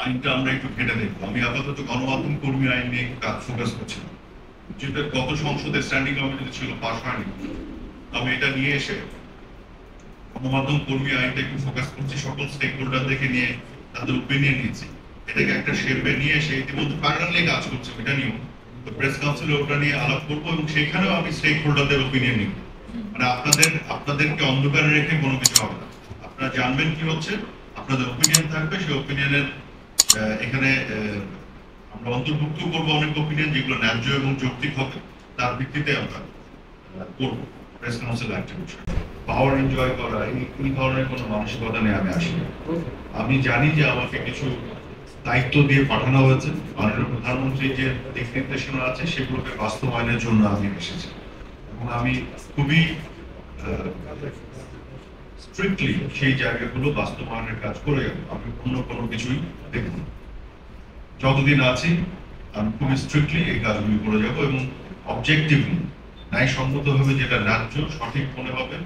আইনটা আমরা একটু ঘেটে দেখবো। আমি আপাতত গণমাধ্যম কর্মী আইন নিয়ে কাজ ফোকাস করছিলাম, যেটা গত সংসদে স্ট্যান্ডিং কমিটিতে ছিল, পাশ হয়নি। আমি এটা নিয়ে এসে গণমাধ্যম কর্মী আইনটা একটু ফোকাস করছি, সকল স্টেক হোল্ডারদেরকে নিয়ে তাদের ওপিনিয়ন নিয়েছি, এটাকে একটা শেপে নিয়ে এসে ইতিমধ্যে প্যারালালি কাজ করছে এটা নিয়েও। তো প্রেস কাউন্সিলে ওটা নিয়ে আলাপ করবো এবং সেখানেও আমি স্টেক হোল্ডারদের ওপিনিয়ন নিব। মানে আপনাদেরকে অন্ধকারে রেখে কোনো কিছু হবে না। আপনারা জানবেন কি হচ্ছে, আপনাদের ওপিনিয়ন থাকবে, সেই ওপিনিয়নের এখানে আমরা অন্তর্ভুক্ত করবো অনেক ওপিনিয়ন যেগুলো ন্যায্য এবং যৌক্তিক হবে, তার ভিত্তিতে আমরা করবো প্রেস কাউন্সিল অ্যাক্টিভিটি। পাওয়ার এনজয় করা এই ধরনের কোনো মানসিকতা নিয়ে আমি আসি। আমি জানি যে আমাকে কিছু দায়িত্ব দিয়ে পাঠানো হয়েছে, মাননীয় প্রধানমন্ত্রীর যে দিক নির্দেশনা আছে সেগুলোকে বাস্তবায়নের জন্য আমি এসেছি এবং আমি খুবই স্ট্রিক্টলি সেই জায়গাগুলো বাস্তবায়নের কাজ করে যাবো। আমি অন্য কোনো কিছুই দেখব না। যতদিন আছি আমি খুবই স্ট্রিক্টলি এই কাজগুলি করে যাব এবং অবজেক্টিভলি ন্যায়সঙ্গতভাবে যেটা ন্যায্য সঠিক মনে হবে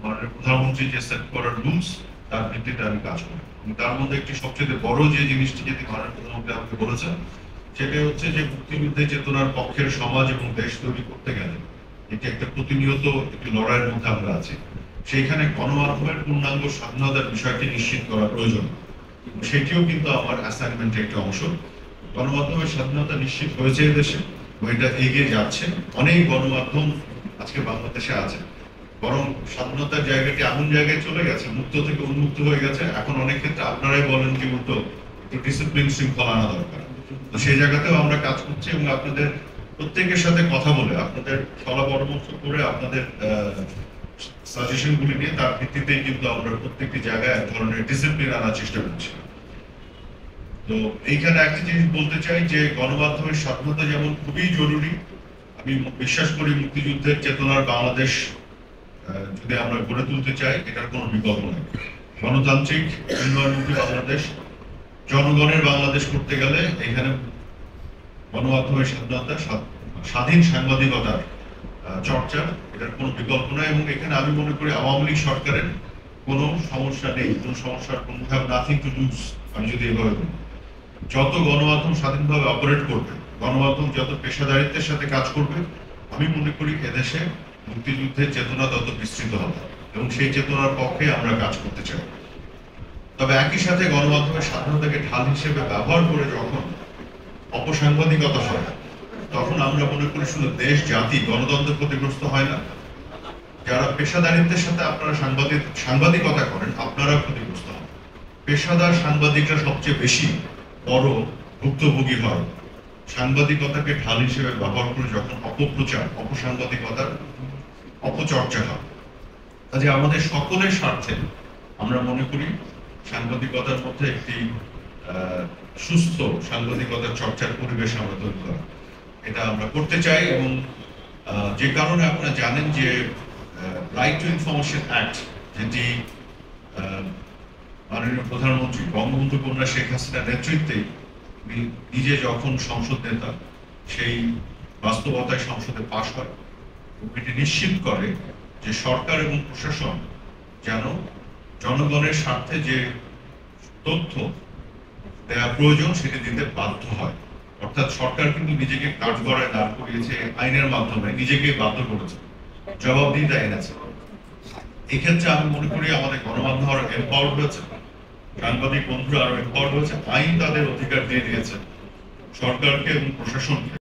মাননীয় প্রধানমন্ত্রী যে সেট করার রুলস তার ভিত্তিতে আমি কাজ করি। তার মধ্যে একটি সবচেয়ে বড় যে জিনিসটি যদি মাননীয় প্রধানমন্ত্রী আমাকে বলেছেন সেটা হচ্ছে যে মুক্তিযুদ্ধের চেতনার পক্ষের সমাজ এবং দেশ তৈরি করতে গেলে এটি একটা প্রতিনিয়ত একটি লড়াইয়ের মধ্যে আমরা আছি। সেইখানে গণমাধ্যমের পূর্ণাঙ্গ স্বাধীনতার বিষয়টি নিশ্চিত করা প্রয়োজন, সেটিও কিন্তু আমার অ্যাসাইনমেন্টের একটি অংশ। গণমাধ্যমের স্বাধীনতা নিশ্চিত হয়েছে এদেশে, এটা এগিয়ে যাচ্ছে। অনেক গণমাধ্যম আজকে বাংলাদেশে আছে, বরং স্বাধীনতার জায়গাটি এমন জায়গায় চলে গেছে, মুক্ত থেকে উন্মুক্ত হয়ে গেছে। এখন অনেক ক্ষেত্রে আপনারাই বলেন কি উল্টো একটু ডিসিপ্লিন শৃঙ্খলা আনা দরকার। তো সেই জায়গাতেও আমরা কাজ করছি এবং আপনাদের প্রত্যেকের সাথে কথা বলে, আপনাদের সলা পরামর্শ করে, আপনাদের সাজেশন গুলি নিয়ে তার ভিত্তিতেই কিন্তু আমরা প্রত্যেকটি জায়গায় এক ধরনের ডিসিপ্লিন আনার চেষ্টা করছি। তো এইখানে একটা জিনিস বলতে চাই যে গণমাধ্যমের স্বাধীনতা যেমন খুবই জরুরি, আমি বিশ্বাস করি মুক্তিযুদ্ধের চেতনার বাংলাদেশ যদি আমরা গড়ে তুলতে চাই এটার কোনো বিকল্প নেই। গণতান্ত্রিক উন্নয়নমুখী বাংলাদেশ, জনগণের বাংলাদেশ করতে গেলে এখানে গণমাধ্যমের স্বাধীনতা, স্বাধীন সাংবাদিকতার চর্চা, এটার কোনো বিকল্প নয়। এবং এখানে আমি মনে করি আওয়ামী লীগ সরকারের কোনো সমস্যা নেই, কোনো সমস্যার কোনো হ্যাভ নাথিং টু লুজ। আমি যদি এভাবে বলি, যত গণমাধ্যম স্বাধীনভাবে অপারেট করবে, গণমাধ্যম যত পেশাদারিত্বের সাথে কাজ করবে, আমি মনে করি এদেশে মুক্তিযুদ্ধের চেতনা তত বিস্তৃত হবে এবং সেই চেতনার পক্ষে আমরা কাজ করতে চাই। তবে একই সাথে গণমাধ্যমের স্বাধীনতাকে ঢাল হিসেবে ব্যবহার করে যখন অপসাংবাদিকতা হয়, তখন আমরা মনে করি শুধু দেশ জাতি গণতন্ত্র ক্ষতিগ্রস্ত হয় না, যারা পেশাদারিত্বের সাথে আপনারা সাংবাদিকতা করেন আপনারা ক্ষতিগ্রস্ত হন। পেশাদার সাংবাদিকরা সবচেয়ে বেশি বড় ভুক্তভোগী হয় সাংবাদিকতাকে ঢাল হিসেবে ব্যবহার করে যখন অপপ্রচার, অপসাংবাদিকতার অপচর্চা হয়। কাজে আমাদের সকলের স্বার্থে আমরা মনে করি সাংবাদিকতার মধ্যে একটি সুস্থ সাংবাদিকতার চর্চার পরিবেশ আমরা তৈরি করা, এটা আমরা করতে চাই। এবং যে কারণে আপনারা জানেন যে রাইট টু ইনফরমেশন অ্যাক্ট, যেটি মাননীয় প্রধানমন্ত্রী বঙ্গবন্ধু কন্যা শেখ হাসিনার নেতৃত্বে নিজে যখন সংসদ নেতা, সেই বাস্তবতায় সংসদে পাশ হয় এবং এটি নিশ্চিত করে যে সরকার এবং প্রশাসন যেন জনগণের স্বার্থে যে তথ্য দেওয়া প্রয়োজন সেটি দিতে বাধ্য হয়। অর্থাৎ সরকার কিন্তু নিজেকে কাঠগড়ায় দাঁড় করিয়েছে, আইনের মাধ্যমে নিজেকে বাধ্য করেছে, জবাবদিহিতা এনেছে। এক্ষেত্রে আমি মনে করি আমাদের গণমাধ্যম আরো এম্পাওয়ার্ড হয়েছে, সাংবাদিক বন্ধুরা আরো এম্পাওয়ার্ড হয়েছে, আইন তাদের অধিকার দিয়ে দিয়েছে সরকারকে এবং প্রশাসনকে।